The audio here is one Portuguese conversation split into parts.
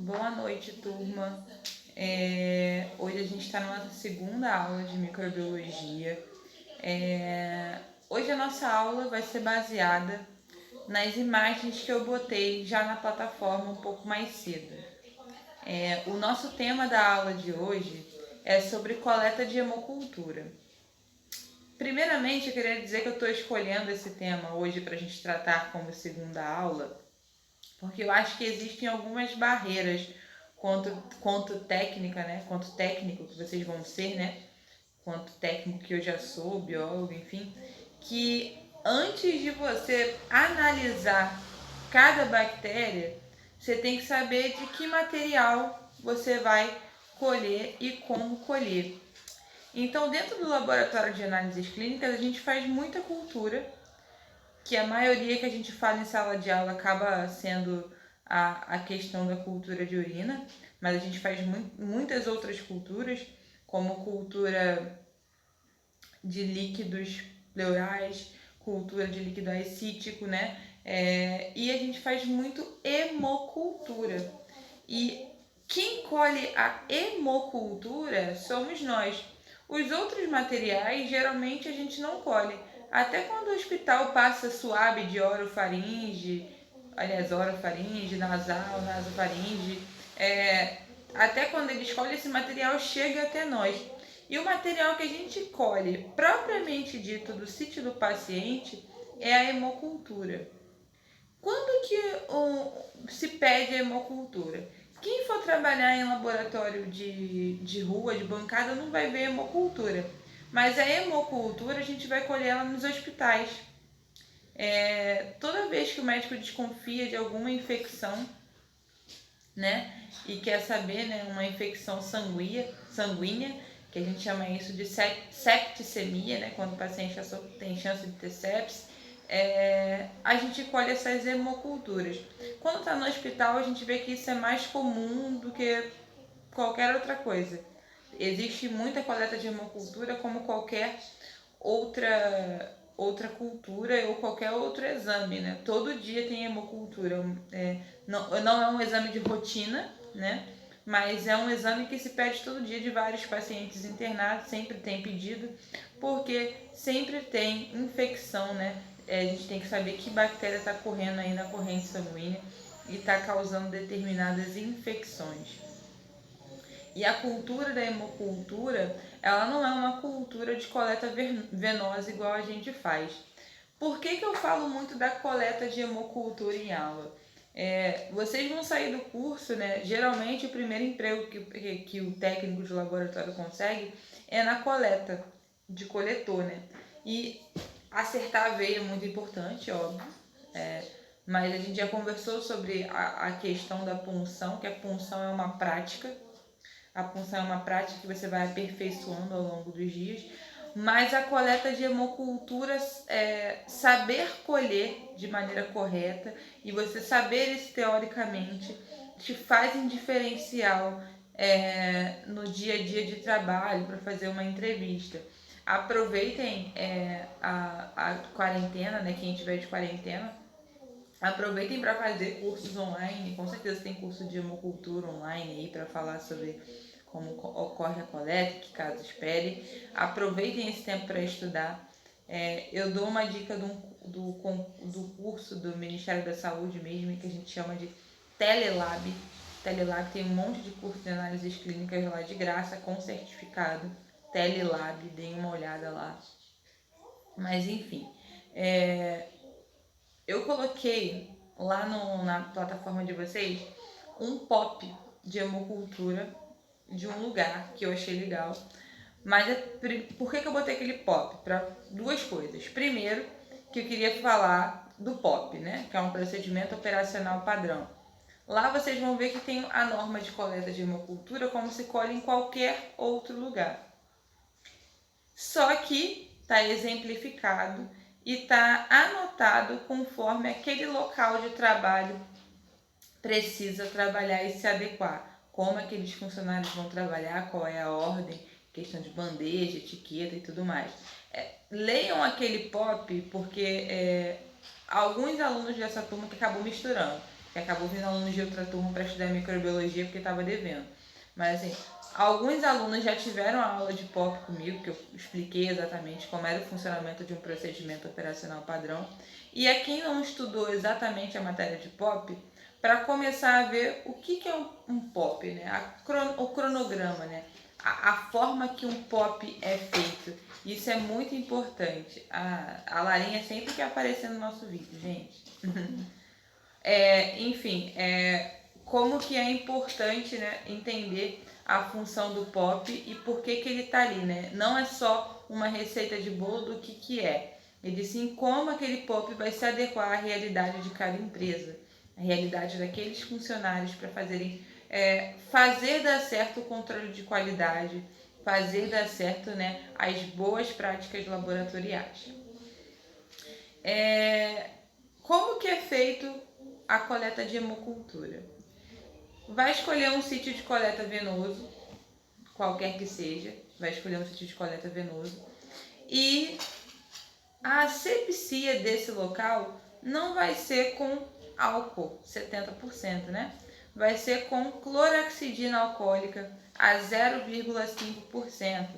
Boa noite, turma. Hoje a gente está na nossa segunda aula de microbiologia. Hoje a nossa aula vai ser baseada nas imagens que eu botei já na plataforma um pouco mais cedo. O nosso tema da aula de hoje é sobre coleta de hemocultura. Primeiramente, eu queria dizer que eu estou escolhendo esse tema hoje para a gente tratar como segunda aula, porque eu acho que existem algumas barreiras quanto técnica, né? Quanto técnico que vocês vão ser, né? Quanto técnico que eu já sou, biólogo, enfim, que antes de você analisar cada bactéria, você tem que saber de que material você vai colher e como colher. Então, dentro do laboratório de análises clínicas, a gente faz muita cultura, que a maioria que a gente fala em sala de aula acaba sendo a questão da cultura de urina, mas a gente faz muitas outras culturas, como cultura de líquidos pleurais, cultura de líquido ascítico, né? E a gente faz muito hemocultura. E quem colhe a hemocultura somos nós. Os outros materiais, geralmente, a gente não colhe. Até quando o hospital passa suave de orofaringe, orofaringe, nasal, nasofaringe, até quando ele escolhe esse material, chega até nós. E o material que a gente colhe, propriamente dito, do sítio do paciente, é a hemocultura. Quando que se pede a hemocultura? Quem for trabalhar em laboratório de rua, de bancada, não vai ver hemocultura. Mas a hemocultura a gente vai colher ela nos hospitais. Toda vez que o médico desconfia de alguma infecção, né, e quer saber, né, uma infecção sanguínea, que a gente chama isso de septicemia, né, quando o paciente tem chance de ter sepsis, a gente colhe essas hemoculturas. Quando está no hospital, a gente vê que isso é mais comum do que qualquer outra coisa. Existe muita coleta de hemocultura como qualquer outra cultura ou qualquer outro exame, né? Todo dia tem hemocultura. Não é um exame de rotina, né? Mas é um exame que se pede todo dia de vários pacientes internados, sempre tem pedido, porque sempre tem infecção, né? A gente tem que saber que bactéria está correndo aí na corrente sanguínea e está causando determinadas infecções. E a cultura da hemocultura, ela não é uma cultura de coleta venosa igual a gente faz. Por que eu falo muito da coleta de hemocultura em aula? Vocês vão sair do curso, né? Geralmente o primeiro emprego que o técnico de laboratório consegue é na coleta, de coletor, né? E acertar a veia é muito importante, óbvio. Mas a gente já conversou sobre a questão da punção, que a punção é uma prática. A punção é uma prática que você vai aperfeiçoando ao longo dos dias. Mas a coleta de hemocultura, saber colher de maneira correta e você saber isso teoricamente te faz um diferencial no dia a dia de trabalho para fazer uma entrevista. Aproveitem a quarentena, né? Quem tiver de quarentena, aproveitem para fazer cursos online. Com certeza tem curso de hemocultura online aí para falar sobre como ocorre a coleta, que caso espere. Aproveitem esse tempo para estudar. Eu dou uma dica do curso do Ministério da Saúde mesmo, que a gente chama de Telelab. Telelab tem um monte de curso de análises clínicas lá de graça, com certificado. Telelab, deem uma olhada lá. Mas enfim, eu coloquei lá na plataforma de vocês um pop de hemocultura de um lugar que eu achei legal. Mas por que eu botei aquele pop? Para duas coisas. Primeiro, que eu queria falar do pop, né? Que é um procedimento operacional padrão. Lá vocês vão ver que tem a norma de coleta de hemocultura como se colhe em qualquer outro lugar. Só que está exemplificado e está anotado conforme aquele local de trabalho precisa trabalhar e se adequar. Como aqueles funcionários vão trabalhar, qual é a ordem, questão de bandeja, etiqueta e tudo mais. Leiam aquele pop porque alguns alunos dessa turma que acabou misturando. que acabou vindo alunos de outra turma para estudar microbiologia porque estava devendo. Mas assim, alguns alunos já tiveram a aula de POP comigo, que eu expliquei exatamente como era o funcionamento de um procedimento operacional padrão. E a quem não estudou exatamente a matéria de POP, para começar a ver o que é um POP, né? O cronograma, né? A forma que um POP é feito. Isso é muito importante. A Larinha sempre quer aparecer no nosso vídeo, gente. Enfim, como que é importante, né, entender a função do POP e por que ele está ali, né? Não é só uma receita de bolo do que é. Ele sim como aquele POP vai se adequar à realidade de cada empresa, a realidade daqueles funcionários para fazer dar certo o controle de qualidade, fazer dar certo, né, as boas práticas laboratoriais. Como que é feito a coleta de hemocultura? Vai escolher um sítio de coleta venoso, qualquer que seja, vai escolher um sítio de coleta venoso, e a asepsia desse local não vai ser com álcool, 70%, né? Vai ser com clorexidina alcoólica a 0,5%.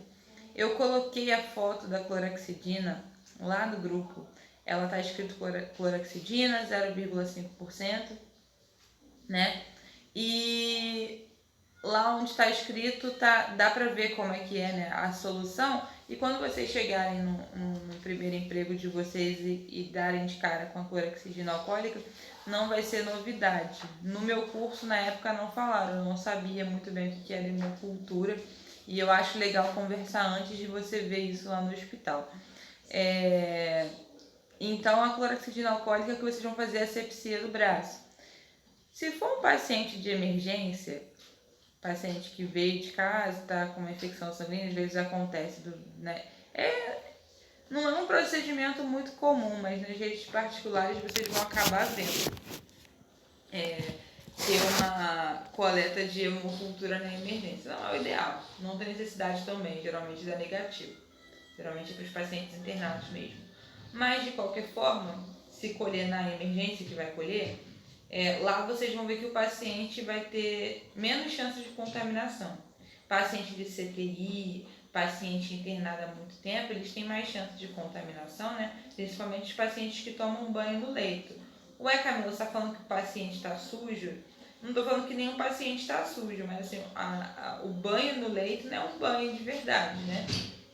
Eu coloquei a foto da clorexidina lá no grupo. Ela está escrito clorexidina, 0,5%, né? E lá onde está escrito, dá para ver como é que é, né, a solução. E quando vocês chegarem no primeiro emprego de vocês e darem de cara com a clorexidina alcoólica, não vai ser novidade. No meu curso, na época, não falaram. Eu não sabia muito bem o que era hemocultura. E eu acho legal conversar antes de você ver isso lá no hospital. Então, a clorexidina alcoólica que vocês vão fazer a asepsia do braço. Se for um paciente de emergência, paciente que veio de casa, está com uma infecção sanguínea, às vezes acontece, né? Não é um procedimento muito comum, mas nas redes particulares vocês vão acabar vendo. Ter uma coleta de hemocultura na emergência. Não é o ideal, não tem necessidade também, geralmente dá negativo. Geralmente é para os pacientes internados mesmo. Mas de qualquer forma, se colher na emergência que vai colher, lá vocês vão ver que o paciente vai ter menos chance de contaminação. Paciente de CTI, paciente internado há muito tempo, eles têm mais chance de contaminação, né? Principalmente os pacientes que tomam banho no leito. Ué, Camila, você está falando que o paciente está sujo? Não estou falando que nenhum paciente está sujo, mas assim, o banho no leito não é um banho de verdade, né?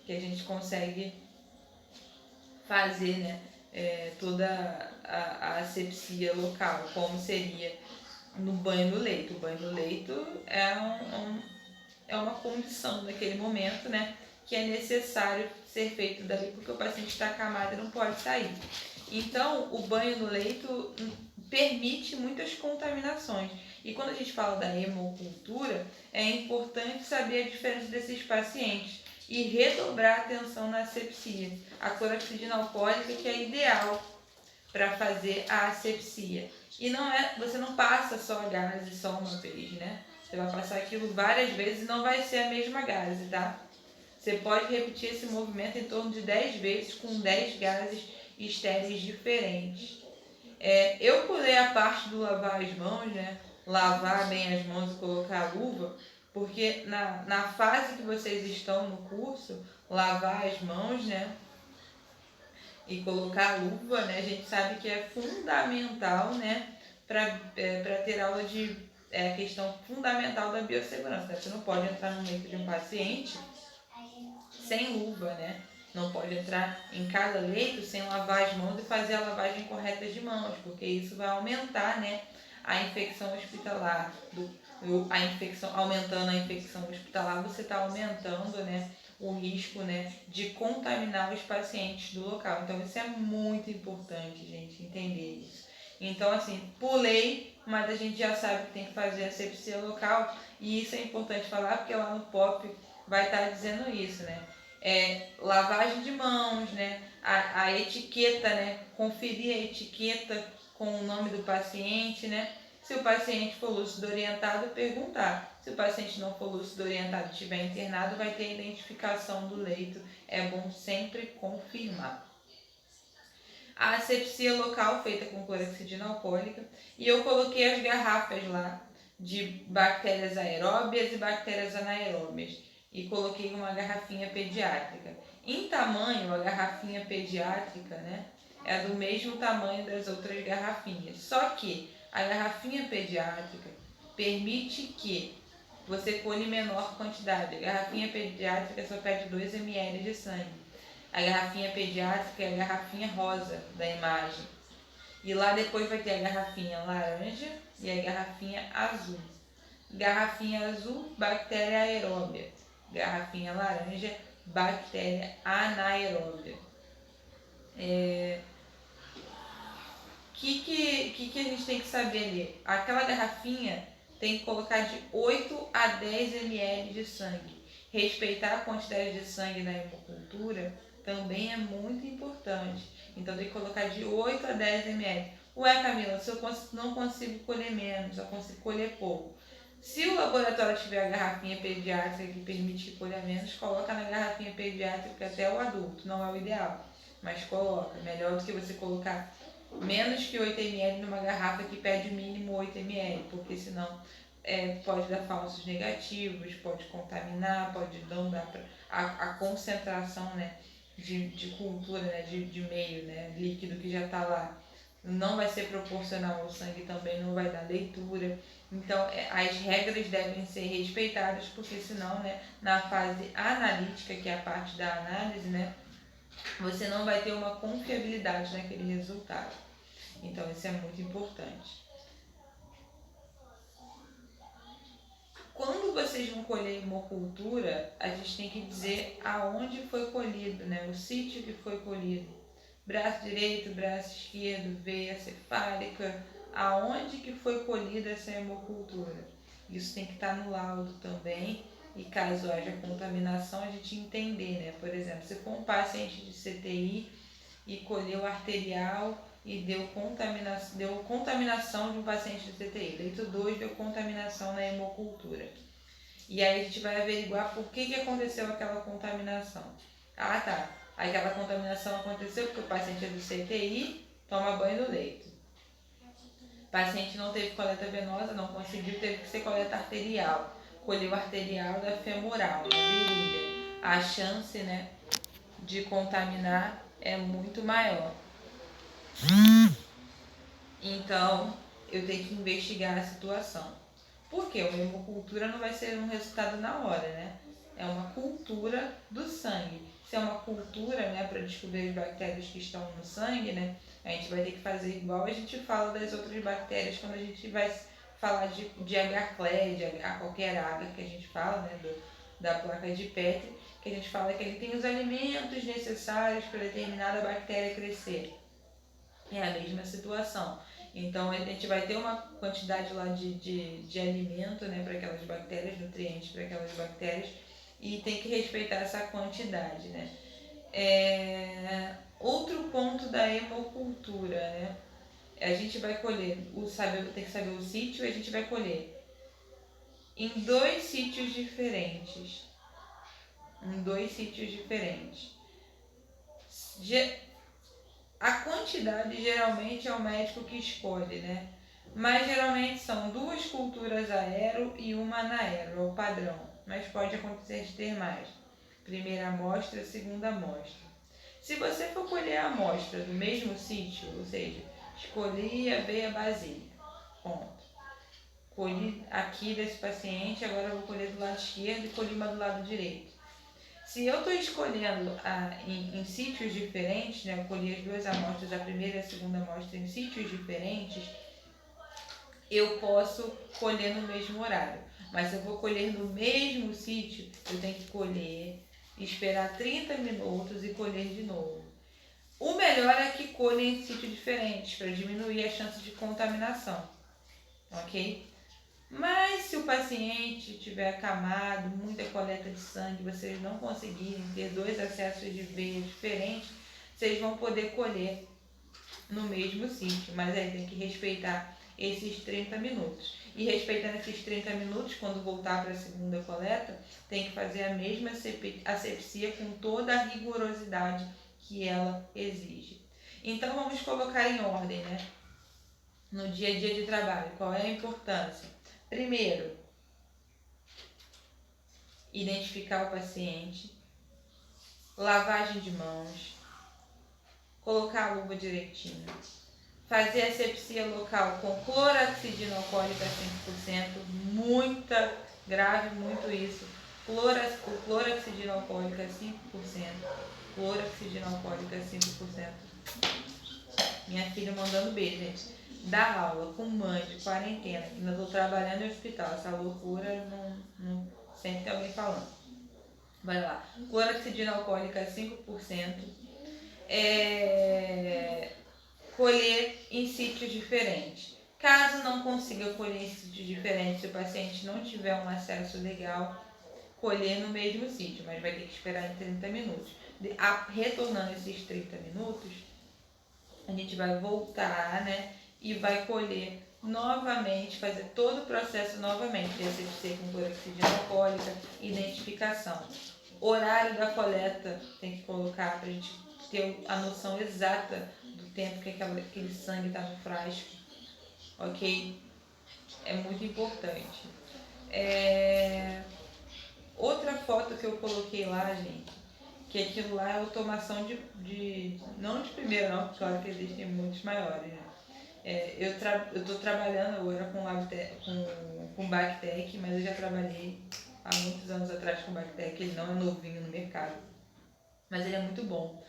Que a gente consegue fazer, né? Toda a asepsia local, como seria no banho no leito. O banho no leito é uma condição naquele momento, né? Que é necessário ser feito dali porque o paciente está acamado e não pode sair. Então, o banho no leito permite muitas contaminações. E quando a gente fala da hemocultura, é importante saber a diferença desses pacientes e redobrar a atenção na asepsia. A clorexidina alcoólica que é ideal para fazer a asepsia. E você não passa só a gase só uma vez, né? Você vai passar aquilo várias vezes e não vai ser a mesma gase, tá? Você pode repetir esse movimento em torno de 10 vezes com 10 gases estéreis diferentes. Eu pulei a parte do lavar as mãos, né? Lavar bem as mãos e colocar a luva, porque na fase que vocês estão no curso, lavar as mãos, né? E colocar a luva, né? A gente sabe que é fundamental, né? Para ter aula de a questão fundamental da biossegurança. Né? Você não pode entrar no leito de um paciente sem luva, né? Não pode entrar em cada leito sem lavar as mãos e fazer a lavagem correta de mãos, porque isso vai aumentar, né, a infecção hospitalar. Aumentando a infecção hospitalar, você está aumentando, né, o risco, né, de contaminar os pacientes do local. Então, isso é muito importante, gente, entender isso. Então, assim, pulei, mas a gente já sabe que tem que fazer a asepsia local, e isso é importante falar, porque lá no POP vai estar dizendo isso, né? Lavagem de mãos, né? A etiqueta, né? Conferir a etiqueta com o nome do paciente, né? Se o paciente for lúcido orientado, perguntar. Se o paciente não for lúcido orientado e estiver internado, vai ter a identificação do leito. É bom sempre confirmar. a asepsia local feita com clorexidina alcoólica, e eu coloquei as garrafas lá de bactérias aeróbias e bactérias anaeróbias, e coloquei uma garrafinha pediátrica. Em tamanho, a garrafinha pediátrica, né, é do mesmo tamanho das outras garrafinhas, só que a garrafinha pediátrica permite que você colhe menor quantidade. A garrafinha pediátrica só pede 2 ml de sangue. A garrafinha pediátrica é a garrafinha rosa da imagem. E lá depois vai ter a garrafinha laranja e a garrafinha azul. Garrafinha azul, bactéria aeróbia. Garrafinha laranja, bactéria anaeróbia. Que a gente tem que saber ali? Aquela garrafinha tem que colocar de 8 a 10 ml de sangue. Respeitar a quantidade de sangue na hemocultura também é muito importante. Então tem que colocar de 8 a 10 ml. Ué, Camila, se eu não consigo colher menos, eu consigo colher pouco. Se o laboratório tiver a garrafinha pediátrica que permite que colha menos, coloca na garrafinha pediátrica até o adulto. Não é o ideal, mas coloca. Melhor do que você colocar menos que 8 ml numa garrafa que pede mínimo 8 ml, porque senão pode dar falsos negativos, pode contaminar, pode não dar a concentração, né, de cultura, né, de meio, né, líquido que já está lá, não vai ser proporcional ao sangue, também não vai dar leitura. Então as regras devem ser respeitadas, porque senão, né, na fase analítica, que é a parte da análise, né, você não vai ter uma confiabilidade naquele resultado. Então isso é muito importante. Quando vocês vão colher hemocultura, a gente tem que dizer aonde foi colhido, né? O sítio que foi colhido. Braço direito, braço esquerdo, veia cefálica, aonde que foi colhida essa hemocultura. Isso tem que estar no laudo também, e caso haja contaminação, a gente entender, né? Por exemplo, se for um paciente de CTI e colheu arterial e deu contaminação de um paciente de CTI. Leito 2 deu contaminação na hemocultura. E aí a gente vai averiguar por que aconteceu aquela contaminação. Ah, tá. Aquela contaminação aconteceu porque o paciente é do CTI, toma banho no leito. O paciente não teve coleta venosa, não conseguiu, teve que ser coleta arterial. Colheu arterial da femoral, da virilha. A chance, né, de contaminar é muito maior. Então, eu tenho que investigar a situação. Porque uma hemocultura não vai ser um resultado na hora, né? É uma cultura do sangue. Se é uma cultura, né, para descobrir as bactérias que estão no sangue, né, a gente vai ter que fazer igual a gente fala das outras bactérias quando a gente vai falar de H. cleri, de qualquer H que a gente fala, né, da placa de Petri, que a gente fala que ele tem os alimentos necessários para determinada bactéria crescer. É a mesma situação. Então a gente vai ter uma quantidade lá de alimento, né, para aquelas bactérias, nutrientes para aquelas bactérias, e tem que respeitar essa quantidade, né. Outro ponto da hemocultura, né, a gente vai colher, tem que saber o sítio, e a gente vai colher em 2 sítios diferentes. A quantidade geralmente é o médico que escolhe, né? Mas geralmente são 2 culturas aero e uma anaero, é o padrão. Mas pode acontecer de ter mais. Primeira amostra, segunda amostra. Se você for colher a amostra do mesmo sítio, ou seja, escolhi a veia basílica, ponto. Colhi aqui desse paciente, agora eu vou colher do lado esquerdo e colhi uma do lado direito. Se eu estou escolhendo em sítios diferentes, né, eu colhi as 2 amostras, a primeira e a segunda amostra em sítios diferentes, eu posso colher no mesmo horário. Mas se eu vou colher no mesmo sítio, eu tenho que colher, esperar 30 minutos e colher de novo. O melhor é que colha em sítios diferentes, para diminuir a chance de contaminação, ok? Mas se o paciente tiver acamado, muita coleta de sangue, vocês não conseguirem ter 2 acessos de veia diferentes, vocês vão poder colher no mesmo sítio, mas aí tem que respeitar esses 30 minutos. E respeitando esses 30 minutos, quando voltar para a segunda coleta, tem que fazer a mesma asepsia com toda a rigorosidade que ela exige. Então vamos colocar em ordem, né? No dia a dia de trabalho, qual é a importância? Primeiro, identificar o paciente, lavagem de mãos, colocar a luva direitinho, fazer asepsia local com cloroxidina alcoólica 5%, muita, grave muito isso, cloroxidina alcoólica 5%, cloroxidina alcoólica 5%. Minha filha mandando beijo, gente. Dar aula com mãe de quarentena, que ainda estou trabalhando no hospital, essa loucura não sempre tem alguém falando. Vai lá. Cloroxidina alcoólica 5%. Colher em sítios diferentes. Caso não consiga colher em sítios diferentes, se o paciente não tiver um acesso legal, colher no mesmo sítio, mas vai ter que esperar em 30 minutos. Retornando esses 30 minutos, a gente vai voltar, né, e vai colher novamente, fazer todo o processo novamente, DCT com cloroxidina alcoólica, identificação. Horário da coleta tem que colocar para a gente ter a noção exata do tempo que aquele sangue está no frasco, ok? É muito importante. Outra foto que eu coloquei lá, gente, que aquilo lá é automação não de primeira não, porque claro que existem muitos maiores, né? Eu estou trabalhando agora com Bactec, mas eu já trabalhei há muitos anos atrás com Bactec, ele não é novinho no mercado, mas ele é muito bom.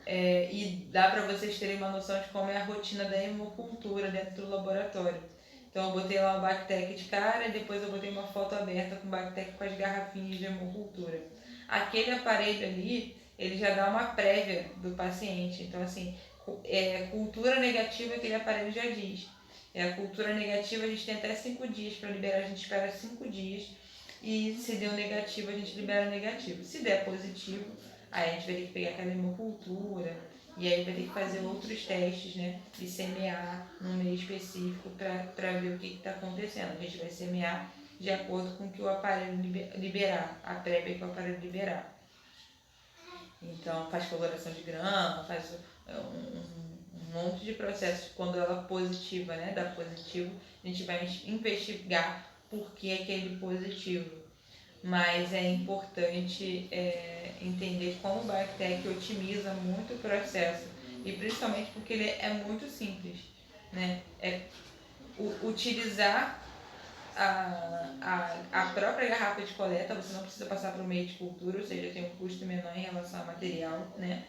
E dá para vocês terem uma noção de como é a rotina da hemocultura dentro do laboratório. Então eu botei lá o Bactec de cara e depois eu botei uma foto aberta com o Bactec com as garrafinhas de hemocultura. Aquele aparelho ali, ele já dá uma prévia do paciente. Então assim, cultura negativa, aquele aparelho já diz. A cultura negativa a gente tem até 5 dias para liberar, a gente espera 5 dias. E se deu negativo, a gente libera negativo. Se der positivo, aí a gente vai ter que pegar aquela hemocultura e aí vai ter que fazer outros testes, né? E semear num meio específico para ver o que está acontecendo. A gente vai semear de acordo com o que o aparelho liberar, a prévia que o aparelho liberar. Então faz coloração de grama, faz um monte de processos. Quando ela positiva, né? Dá positivo, a gente vai investigar por que aquele positivo. Mas é importante entender como o Bactec otimiza muito o processo e principalmente porque ele é muito simples, né? Utilizar a própria garrafa de coleta, você não precisa passar para o meio de cultura, ou seja, tem um custo menor em relação ao material, né?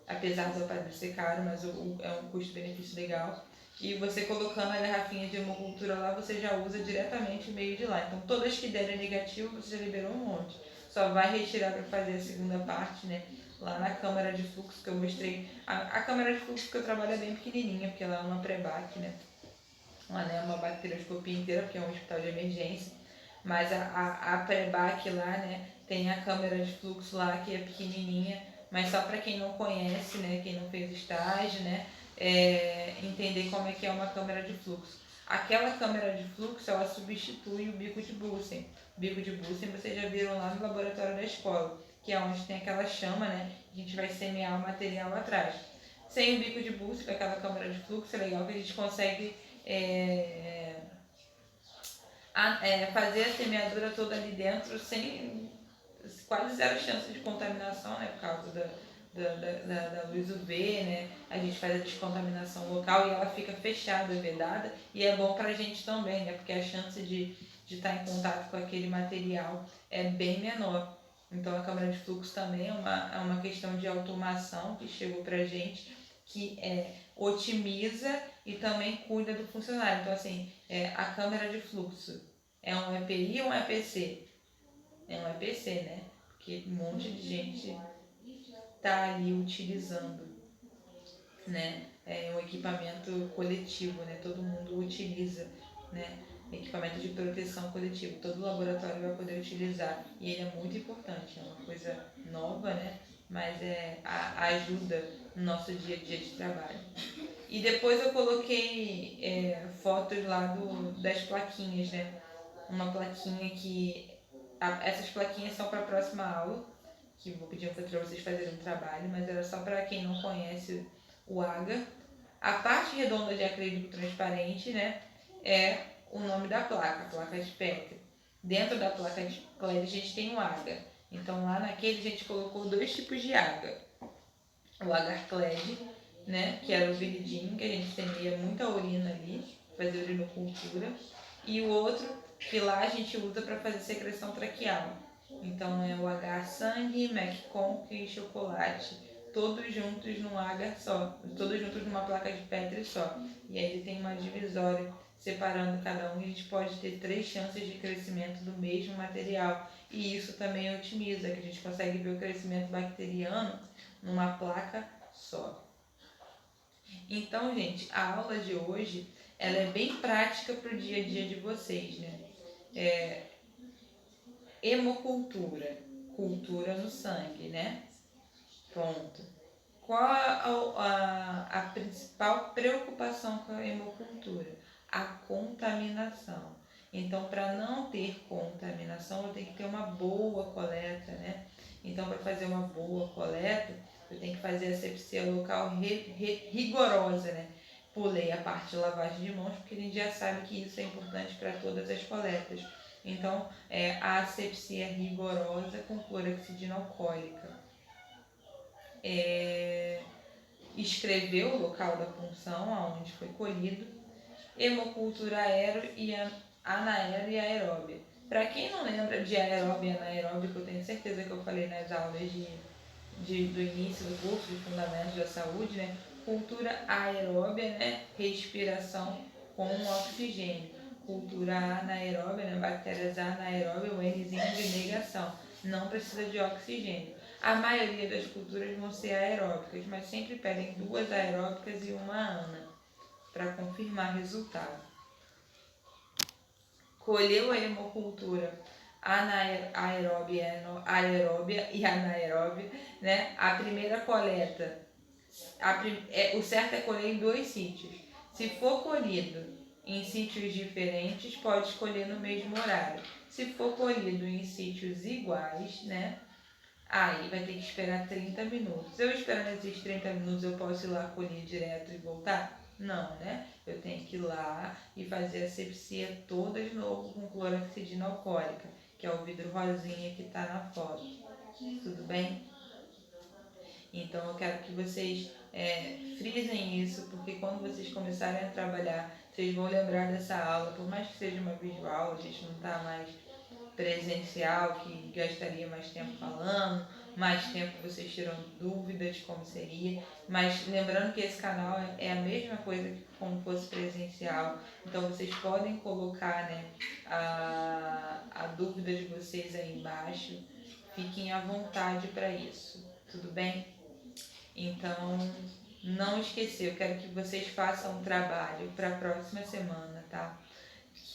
Apesar do aparelho ser caro, mas é um custo-benefício legal. E você colocando a garrafinha de hemocultura lá, você já usa diretamente o meio de lá. Então todas que derem negativo, você já liberou um monte. Só vai retirar para fazer a segunda parte, né? Lá na câmara de fluxo que eu mostrei. A câmara de fluxo que eu trabalho é bem pequenininha, porque ela é uma pré-bac, né? Ela não é uma bacterioscopia inteira, porque é um hospital de emergência. Mas a pré-bac lá, né? Tem a câmara de fluxo lá, que é pequenininha. Mas só para quem não conhece, né? Quem não fez estágio, né? Entender como é que é uma câmara de fluxo. Aquela câmara de fluxo, ela substitui o bico de Bunsen. O bico de Bunsen vocês já viram lá no laboratório da escola, que é onde tem aquela chama, né? A gente vai semear o material lá atrás. Sem o bico de Bunsen, com aquela câmara de fluxo, é legal que a gente consegue fazer a semeadura toda ali dentro sem quase zero chance de contaminação, né? Por causa da luz UV, né? A gente faz a descontaminação local e ela fica fechada, vedada, e é bom para a gente também, né? Porque a chance de estar em contato com aquele material é bem menor. Então a câmara de fluxo também é uma questão de automação que chegou para a gente, que otimiza e também cuida do funcionário. Então assim, a câmara de fluxo é um EPI ou um EPC? É um EPC, né? Porque um monte de gente está ali utilizando, né? É um equipamento coletivo, né? Todo mundo utiliza, né? Equipamento de proteção coletivo, todo laboratório vai poder utilizar e ele é muito importante, é uma coisa nova, né? Mas ajuda no nosso dia a dia de trabalho. E depois eu coloquei fotos lá das plaquinhas, né? Uma plaquinha que... essas plaquinhas são para a próxima aula, que vou pedir para vocês fazerem um trabalho, mas era só para quem não conhece o agar. A parte redonda de acrílico transparente, né, é o nome da placa, a placa de Petri. Dentro da placa de LED a gente tem o agar. Então lá naquele a gente colocou 2 tipos de agar. O agar LED, né, que era o verdinho, que a gente temia muita urina ali, fazer urinocultura. E o outro, que lá a gente usa para fazer secreção traqueal. Então é o agar sangue, McConk e chocolate, todos juntos num agar só, todos juntos numa placa de Petri só. E aí ele tem uma divisória separando cada um e a gente pode ter 3 chances de crescimento do mesmo material. E isso também otimiza, que a gente consegue ver o crescimento bacteriano numa placa só. Então, gente, a aula de hoje ela é bem prática para o dia a dia de vocês, né? Hemocultura, cultura no sangue, né? Pronto. Qual a principal preocupação com a hemocultura? A contaminação. Então, para não ter contaminação, eu tenho que ter uma boa coleta, né? Então, para fazer uma boa coleta, eu tenho que fazer a asepsia local rigorosa, né? Pulei a parte de lavagem de mãos, porque a gente já sabe que isso é importante para todas as coletas. Então, a asepsia rigorosa com cloroxidina alcoólica. Escrever o local da punção, aonde foi colhido, hemocultura aero e anaero e aeróbia. Para quem não lembra de aeróbia e anaeróbia, que eu tenho certeza que eu falei nas aulas do início do curso de Fundamentos da Saúde, né? Cultura aeróbia, né? Respiração com oxigênio. Cultura anaeróbia, né? Bactérias anaeróbias, o Nzinho de negação. Não precisa de oxigênio. A maioria das culturas vão ser aeróbicas, mas sempre pedem 2 aeróbicas e uma ana para confirmar resultado. Colheu a hemocultura aeróbia e anaeróbia, né? A primeira coleta, o certo é colher em 2 sítios. Se for colhido em sítios diferentes, pode escolher no mesmo horário. Se for colhido em sítios iguais, né? Aí vai ter que esperar 30 minutos. Eu esperando esses 30 minutos, eu posso ir lá colher direto e voltar? Não, né? Eu tenho que ir lá e fazer a asepsia toda de novo com cloroxidina alcoólica, que é o vidro rosinha que está na foto. Tudo bem? Então eu quero que vocês frisem isso, porque quando vocês começarem a trabalhar, vocês vão lembrar dessa aula, por mais que seja uma visual, a gente não está mais presencial, que gastaria mais tempo falando, mais tempo vocês tirando dúvidas como seria, mas lembrando que esse canal é a mesma coisa que como fosse presencial, então vocês podem colocar, né, a dúvida de vocês aí embaixo, fiquem à vontade para isso, tudo bem? Então, não esquecer, eu quero que vocês façam um trabalho para a próxima semana, tá?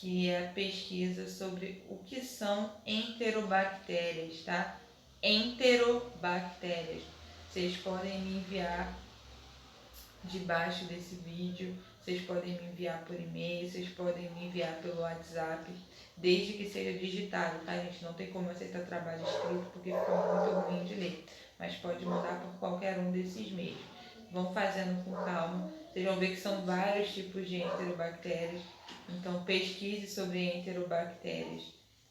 Que é a pesquisa sobre o que são enterobactérias, tá? Enterobactérias. Vocês podem me enviar debaixo desse vídeo, vocês podem me enviar por e-mail, vocês podem me enviar pelo WhatsApp, desde que seja digitado, tá, gente? Não tem como aceitar trabalho escrito porque fica muito ruim de ler, mas pode mandar por qualquer um desses meios. Vão fazendo com calma, vocês vão ver que são vários tipos de enterobactérias, então pesquise sobre enterobactérias,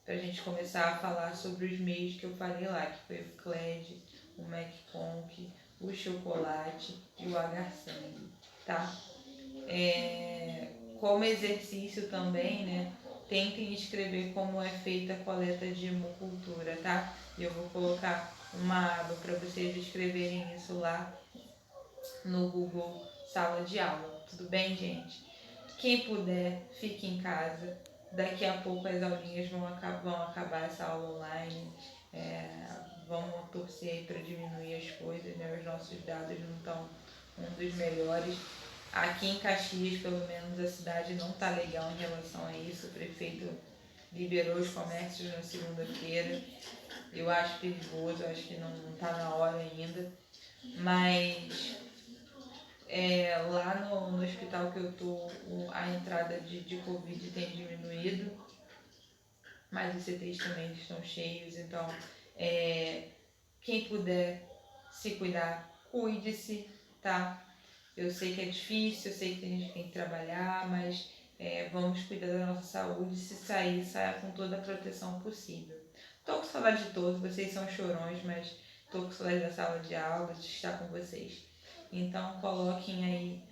para a gente começar a falar sobre os meios que eu falei lá, que foi o CLED, o McConk, o chocolate e o agar-sangue, tá? Como exercício também, né? Tentem escrever como é feita a coleta de hemocultura, tá? E eu vou colocar uma aba para vocês escreverem isso lá no Google Sala de Aula. Tudo bem, gente? Quem puder, fique em casa. Daqui a pouco as aulinhas vão acabar essa aula online. Vamos torcer para diminuir as coisas, né? Os nossos dados não estão um dos melhores. Aqui em Caxias, pelo menos, a cidade não está legal em relação a isso. O prefeito liberou os comércios na segunda-feira. Eu acho perigoso, eu acho que não está na hora ainda. Mas lá no hospital que eu tô, a entrada de Covid tem diminuído, mas os CTs também estão cheios, então quem puder se cuidar, cuide-se, tá? Eu sei que é difícil, eu sei que tem gente que tem que trabalhar, mas vamos cuidar da nossa saúde. Se sair, saia com toda a proteção possível. Tô com saudade de todos, vocês são chorões, mas tô com saudade da sala de aula, de estar com vocês. Então coloquem aí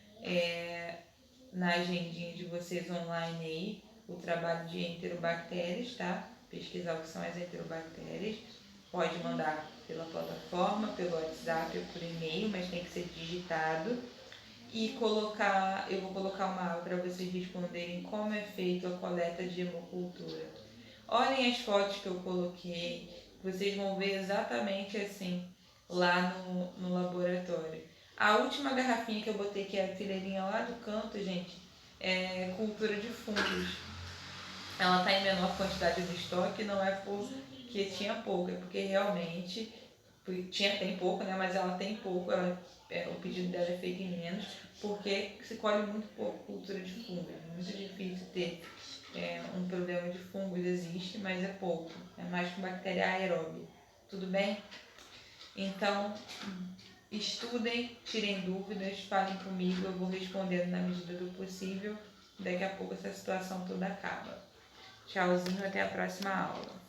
na agendinha de vocês online aí o trabalho de enterobactérias, tá? Pesquisar o que são as enterobactérias. Pode mandar pela plataforma, pelo WhatsApp ou por e-mail, mas tem que ser digitado. E eu vou colocar uma aula para vocês responderem como é feita a coleta de hemocultura. Olhem as fotos que eu coloquei, vocês vão ver exatamente assim lá no laboratório. A última garrafinha que eu botei, que é a fileirinha lá do canto, gente, é cultura de fungos. Ela está em menor quantidade no estoque, não é porque tinha pouco, é porque realmente tem pouco, né? Mas ela tem pouco, o pedido dela é feito em menos, porque se colhe muito pouco cultura de fungos. É muito difícil ter um problema de fungos, existe, mas é pouco. É mais com bactéria aeróbica. Tudo bem? Então, estudem, tirem dúvidas, falem comigo, eu vou respondendo na medida do possível. Daqui a pouco essa situação toda acaba. Tchauzinho, até a próxima aula.